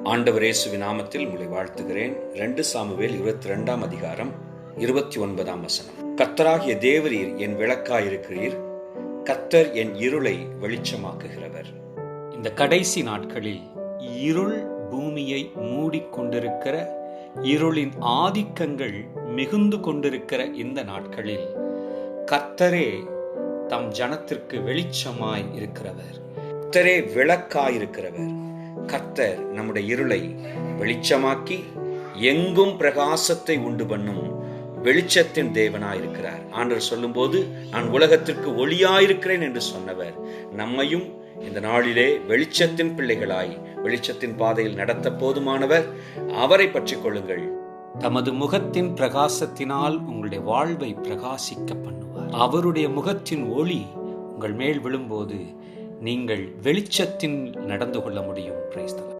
ஆண்டவர் இயேசுவின் நாமத்தில் உங்களை வாழ்த்துகிறேன். 2 சாமுவேல் 22 அதிகாரம் 29 வசனம். கர்த்தராகிய தேவரீர் என் விளக்காயிருக்கிறீர், கர்த்தர் என் இருளை வெளிச்சமாக்குகிறவர். இந்த கடைசி நாட்களில் இருள் பூமியை மூடிக்கொண்டிருக்கிற, இருளின் ஆதிக்கங்கள் மிகுந்து கொண்டிருக்கிற இந்த நாட்களில் கர்த்தரே தம் ஜனத்திற்கு வெளிச்சமாய் இருக்கிறவர், கர்த்தரே விளக்காயிருக்கிறவர். கர்த்தர் நம்முடைய இருளை வெளிச்சமாக்கி எங்கும் பிரகாசத்தை உண்டு பண்ணும் வெளிச்சத்தின் தேவனாயிருக்கிறார். ஆண்டவர் சொல்லும்போது நான் உலகத்திற்கு ஒளியாயிருக்கிறேன் என்று சொன்னவர் நம்மையும் இந்த நாளிலே வெளிச்சத்தின் பிள்ளைகளாய் வெளிச்சத்தின் பாதையில் நடத்த போதுமானவர். அவரை பற்றிக் கொள்ளுங்கள். தமது முகத்தின் பிரகாசத்தினால் உங்களுடைய வாழ்வை பிரகாசிக்க பண்ணுவார். அவருடைய முகத்தின் ஒளி உங்கள் மேல் விழும்போது நீங்கள் வெளிச்சத்தில் நடந்து கொள்ள முடியும். Praise the Lord.